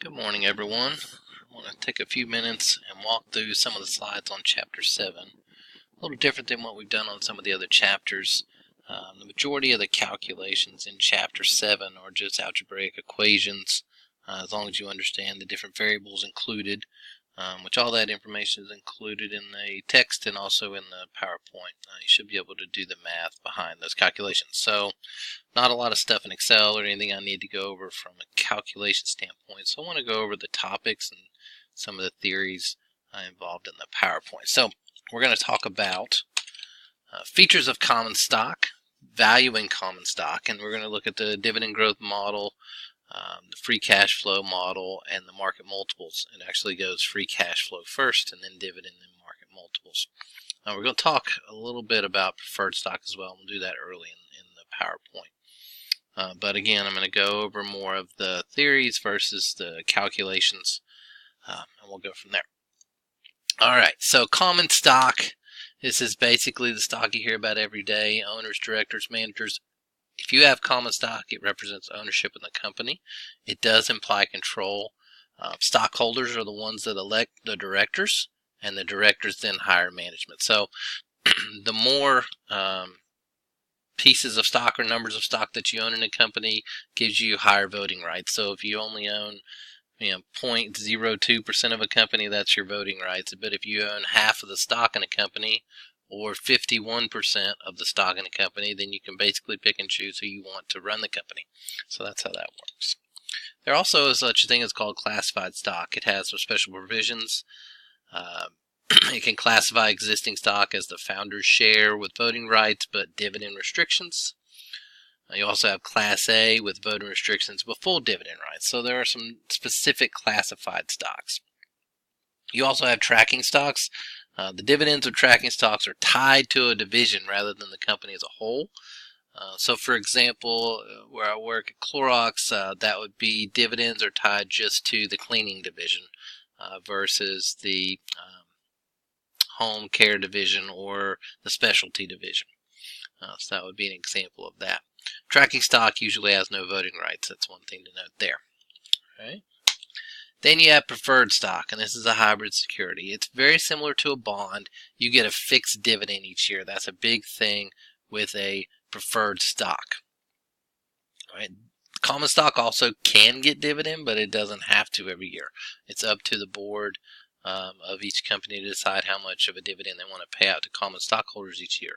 Good morning, everyone. I want to take a few minutes and walk through some of the slides on Chapter 7. A little different than what we've done on some of the other chapters. The majority of the calculations in Chapter 7 are just algebraic equations, as long as you understand the different variables included, which all that information is included in the text and also in the PowerPoint. You should be able to do the math behind those calculations. So not a lot of stuff in Excel or anything I need to go over from a calculation standpoint. So I want to go over the topics and some of the theories involved in the PowerPoint. So we're going to talk about features of common stock, valuing common stock, and we're going to look at the dividend growth model, the free cash flow model, and the market multiples. It actually goes free cash flow first and then dividend and market multiples. We're going to talk a little bit about preferred stock as well. We'll do that early in the PowerPoint. But again, I'm going to go over more of the theories versus the calculations, and we'll go from there. Alright, so common stock. This is basically the stock you hear about every day. Owners, directors, managers. If you have common stock, it represents ownership in the company. It does imply control. Stockholders are the ones that elect the directors, and the directors then hire management. So the more pieces of stock or numbers of stock that you own in a company gives you higher voting rights. So if you only own 0.02% of a company, that's your voting rights. But if you own half of the stock in a company or 51% of the stock in a company, then you can basically pick and choose who you want to run the company. So that's how that works. There also is such a thing as called classified stock. It has some special provisions. It can classify existing stock as the founder's share with voting rights but dividend restrictions. You also have Class A with voting restrictions but full dividend rights. So there are some specific classified stocks. You also have tracking stocks. The dividends of tracking stocks are tied to a division rather than the company as a whole. So for example, where I work at Clorox, that would be dividends are tied just to the cleaning division versus the home care division or the specialty division. So that would be an example of that. Tracking stock usually has no voting rights. That's one thing to note there. Right. Then you have preferred stock, and this is a hybrid security. It's very similar to a bond. You get a fixed dividend each year. That's a big thing with a preferred stock. Right. Common stock also can get dividend, but it doesn't have to every year. It's up to the board of each company to decide how much of a dividend they want to pay out to common stockholders each year.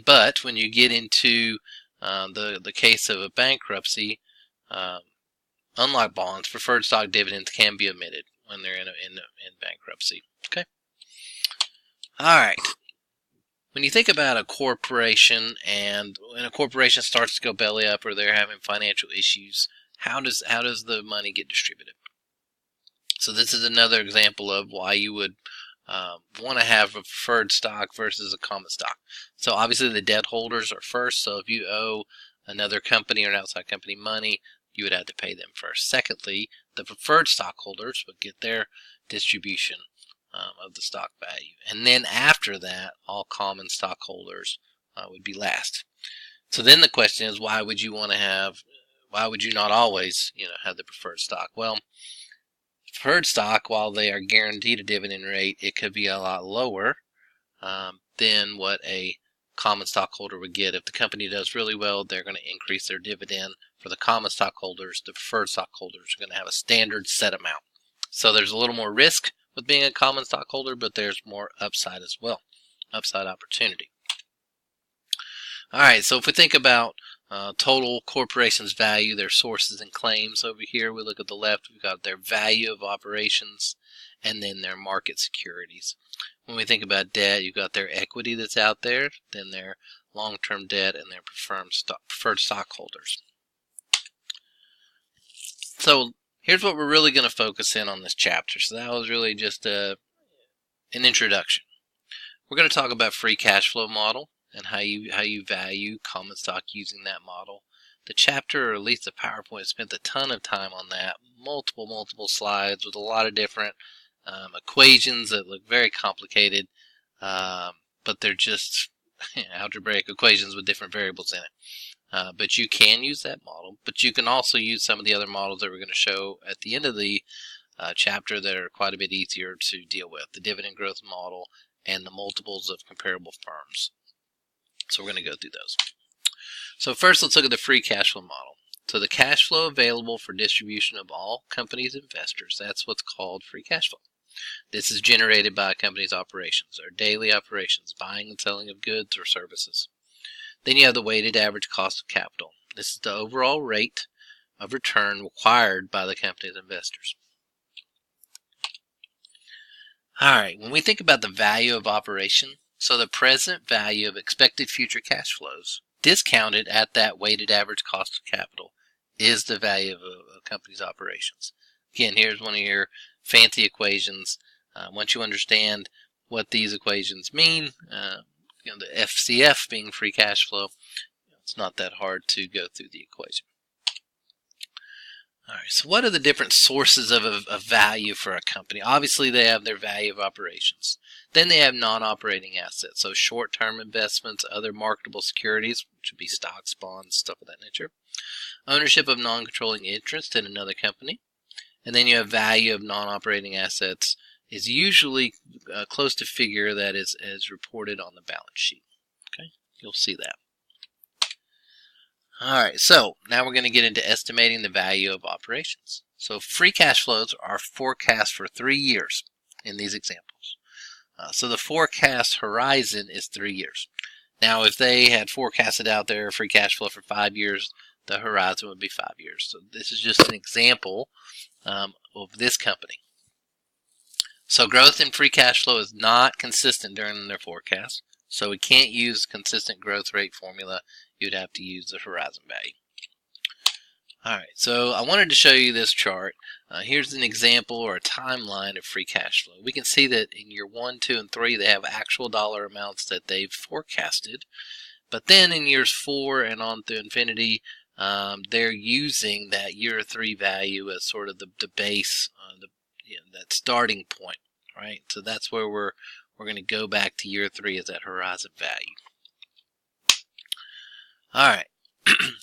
But when you get into the case of a bankruptcy, unlike bonds, preferred stock dividends can be omitted when they're in bankruptcy. Okay. All right. When you think about a corporation, and when a corporation starts to go belly up or they're having financial issues, how does the money get distributed? So this is another example of why you would want to have a preferred stock versus a common stock. So obviously the debt holders are first. So if you owe another company or an outside company money, you would have to pay them first. Secondly, the preferred stockholders would get their distribution of the stock value. And then after that, all common stockholders would be last. So then the question is, why would you not always have the preferred stock? Well, preferred stock, while they are guaranteed a dividend rate, it could be a lot lower than what a common stockholder would get. If the company does really well, they're going to increase their dividend. For the common stockholders, the preferred stockholders are going to have a standard set amount. So there's a little more risk with being a common stockholder, but there's more upside as well, upside opportunity. All right, so if we think about total corporations' value, their sources and claims over here, we look at the left, we've got their value of operations and then their market securities. When we think about debt, you've got their equity that's out there, then their long-term debt, and their preferred stockholders. So here's what we're really going to focus in on this chapter. So that was really just an introduction. We're going to talk about free cash flow model and how you value common stock using that model. The chapter, or at least the PowerPoint, spent a ton of time on that. Multiple slides with a lot of different equations that look very complicated, but they're just algebraic equations with different variables in it. but you can use that model. But you can also use some of the other models that we're going to show at the end of the chapter that are quite a bit easier to deal with, the dividend growth model and the multiples of comparable firms. So we're going to go through those. So first, let's look at the free cash flow model. So the cash flow available for distribution of all companies' investors, that's what's called free cash flow. This is generated by a company's operations, or daily operations, buying and selling of goods or services. Then you have the weighted average cost of capital. This is the overall rate of return required by the company's investors. All right, when we think about the value of operation, so the present value of expected future cash flows, discounted at that weighted average cost of capital, is the value of a company's operations. Again, here's one of your fancy equations. Once you understand what these equations mean, the FCF being free cash flow, it's not that hard to go through the equation. All right, so what are the different sources of value for a company? Obviously, they have their value of operations. Then they have non-operating assets, so short-term investments, other marketable securities, which would be stocks, bonds, stuff of that nature. Ownership of non-controlling interest in another company. And then you have value of non-operating assets is usually close to figure that is reported on the balance sheet. Okay, you'll see that. All right, so now we're going to get into estimating the value of operations. So free cash flows are forecast for 3 years in these examples. So the forecast horizon is 3 years. Now, if they had forecasted out their free cash flow for 5 years, the horizon would be 5 years. So this is just an example of this company. So growth in free cash flow is not consistent during their forecast. So we can't use consistent growth rate formula. You'd have to use the horizon value. All right, so I wanted to show you this chart. Here's an example or a timeline of free cash flow. We can see that in year 1, 2, and 3, they have actual dollar amounts that they've forecasted. But then in years 4 and on through infinity, they're using that year 3 value as sort of the base, that starting point, right? So that's where we're going to go back to year 3 as that horizon value. All right.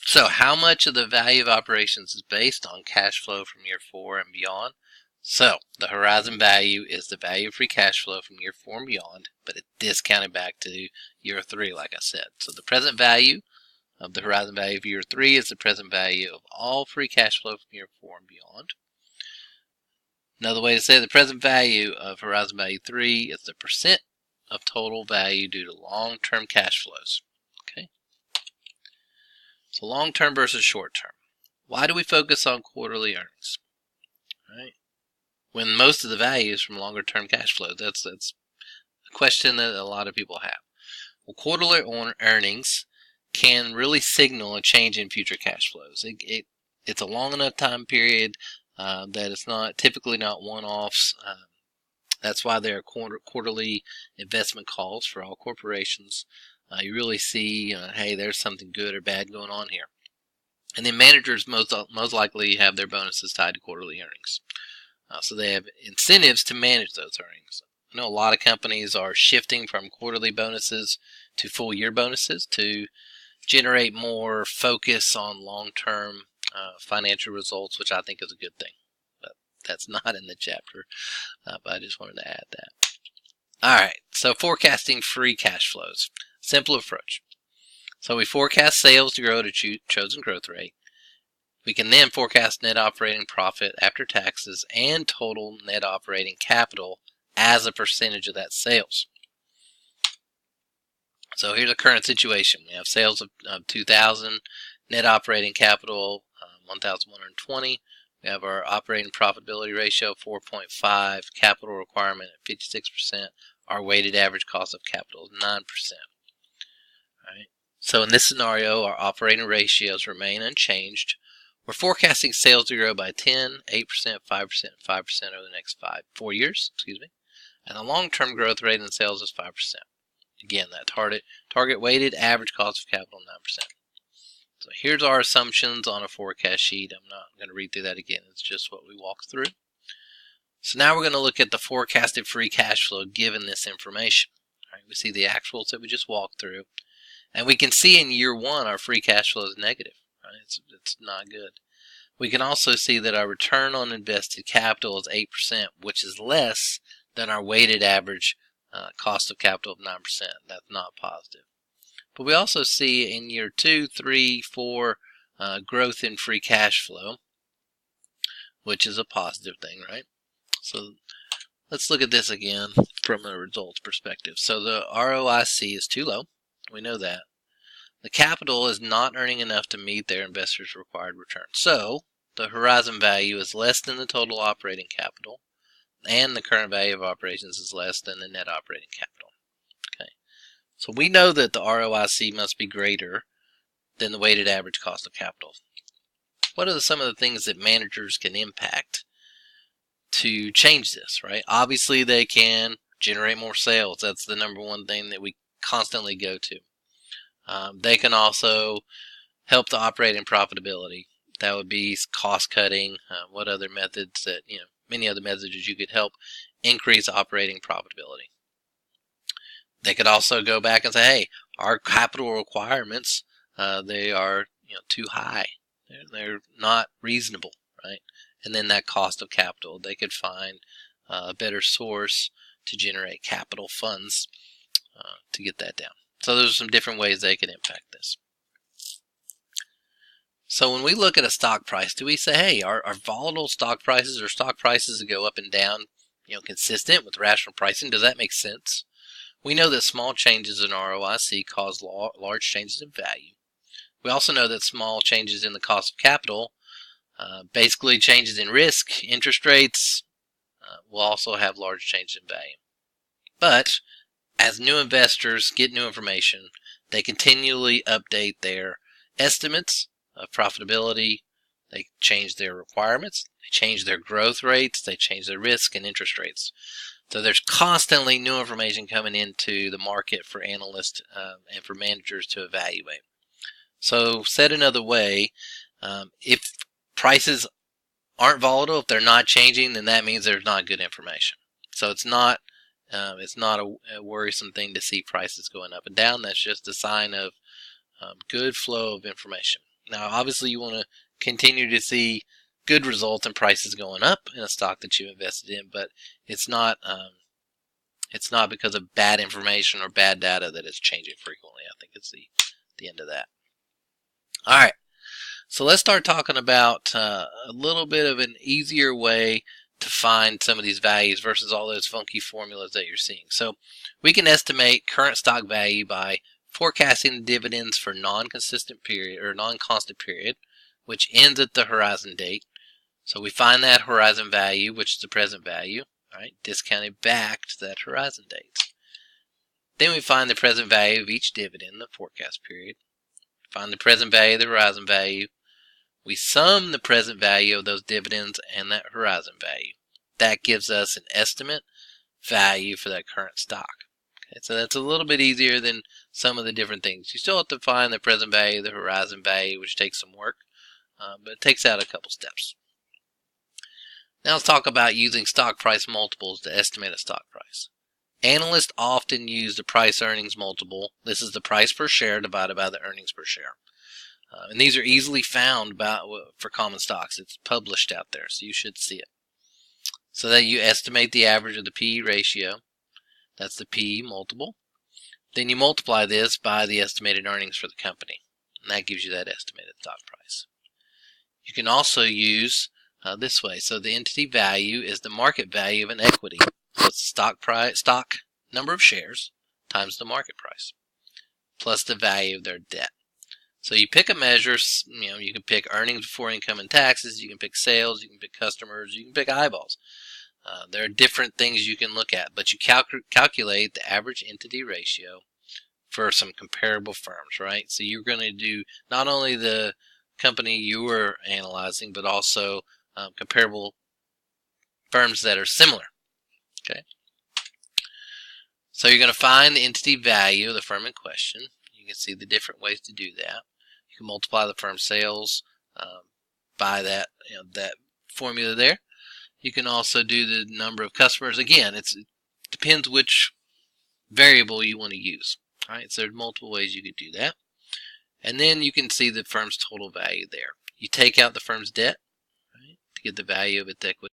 So how much of the value of operations is based on cash flow from year 4 and beyond? So the horizon value is the value of free cash flow from year 4 and beyond, but it's discounted back to year 3, like I said. So the present value of the horizon value of year 3 is the present value of all free cash flow from year 4 and beyond. Another way to say the present value of horizon value 3 is the percent of total value due to long-term cash flows. Okay. So long-term versus short-term. Why do we focus on quarterly earnings? Right? When most of the value is from longer-term cash flow. That's a question that a lot of people have. Well, quarterly earnings can really signal a change in future cash flows. It's a long enough time period that it's typically not one-offs. That's why there are quarterly investment calls for all corporations. You really see, hey, there's something good or bad going on here. And then managers most likely have their bonuses tied to quarterly earnings. So they have incentives to manage those earnings. I know a lot of companies are shifting from quarterly bonuses to full year bonuses to generate more focus on long-term financial results, which I think is a good thing. But that's not in the chapter, but I just wanted to add that. All right, so forecasting free cash flows. Simple approach. So we forecast sales to grow at a chosen growth rate. We can then forecast net operating profit after taxes and total net operating capital as a percentage of that sales. So here's a current situation. We have sales of 2,000, net operating capital 1,120. We have our operating profitability ratio 4.5, capital requirement at 56%. Our weighted average cost of capital is 9%. Right. So in this scenario, our operating ratios remain unchanged. We're forecasting sales to grow by 10, 8%, 5%, and 5% over the next 4 years. And the long-term growth rate in sales is 5%. Again, that target weighted average cost of capital 9%. So here's our assumptions on a forecast sheet. I'm not going to read through that again. It's just what we walked through. So now we're going to look at the forecasted free cash flow given this information. All right, we see the actuals that we just walked through. And we can see in year one our free cash flow is negative. Right? It's not good. We can also see that our return on invested capital is 8%, which is less than our weighted average cost of capital of 9%. That's not positive. But we also see in year 2, 3, 4 growth in free cash flow, which is a positive thing, right? So let's look at this again from a results perspective. So the ROIC is too low. We know that. The capital is not earning enough to meet their investors' required return. So the horizon value is less than the total operating capital, and the current value of operations is less than the net operating capital. Okay. So we know that the ROIC must be greater than the weighted average cost of capital. What are some of the things that managers can impact to change this, right? Obviously, they can generate more sales. That's the number one thing that we constantly go to. They can also help the operating profitability. That would be cost cutting. What other methods that, many other methods you could help increase operating profitability. They could also go back and say, hey, our capital requirements, they are too high. They're not reasonable, right? And then that cost of capital, they could find a better source to generate capital funds to get that down. So there's some different ways they can impact this. So when we look at a stock price, do we say, hey, are volatile stock prices or stock prices that go up and down, consistent with rational pricing? Does that make sense? We know that small changes in ROIC cause large changes in value. We also know that small changes in the cost of capital, basically changes in risk, interest rates, will also have large changes in value. But as new investors get new information, they continually update their estimates of profitability. They change their requirements, they change their growth rates, they change their risk and interest rates. So there's constantly new information coming into the market for analysts and for managers to evaluate. So said another way, if prices aren't volatile, if they're not changing, then that means there's not good information. So it's not a worrisome thing to see prices going up and down. That's just a sign of good flow of information. Now, obviously, you want to continue to see good results and prices going up in a stock that you invested in, but it's not because of bad information or bad data that it's changing frequently. I think it's the end of that. All right, so let's start talking about a little bit of an easier way to find some of these values versus all those funky formulas that you're seeing. So we can estimate current stock value by forecasting the dividends for non-consistent period or non-constant period, which ends at the horizon date. So we find that horizon value, which is the present value, right, discounted back to that horizon date. Then we find the present value of each dividend, the forecast period. Find the present value of the horizon value. We sum the present value of those dividends and that horizon value. That gives us an estimate value for that current stock. Okay, so that's a little bit easier than some of the different things. You still have to find the present value, the horizon value, which takes some work, but it takes out a couple steps. Now let's talk about using stock price multiples to estimate a stock price. Analysts often use the price earnings multiple. This is the price per share divided by the earnings per share. And these are easily found for common stocks. It's published out there, so you should see it. So that you estimate the average of the P/E ratio. That's the P/E multiple. Then you multiply this by the estimated earnings for the company. And that gives you that estimated stock price. You can also use this way. So the entity value is the market value of an equity. So it's stock number of shares times the market price plus the value of their debt. So you pick a measure, you can pick earnings before income and taxes, you can pick sales, you can pick customers, you can pick eyeballs. There are different things you can look at, but you calculate the average entity ratio for some comparable firms, right? So you're going to do not only the company you were analyzing, but also comparable firms that are similar, okay? So you're going to find the entity value of the firm in question. You can see the different ways to do that. You can multiply the firm's sales by that formula there. You can also do the number of customers. Again, it depends which variable you want to use. All right, so there's multiple ways you could do that. And then you can see the firm's total value there. You take out the firm's debt, right, to get the value of its equity.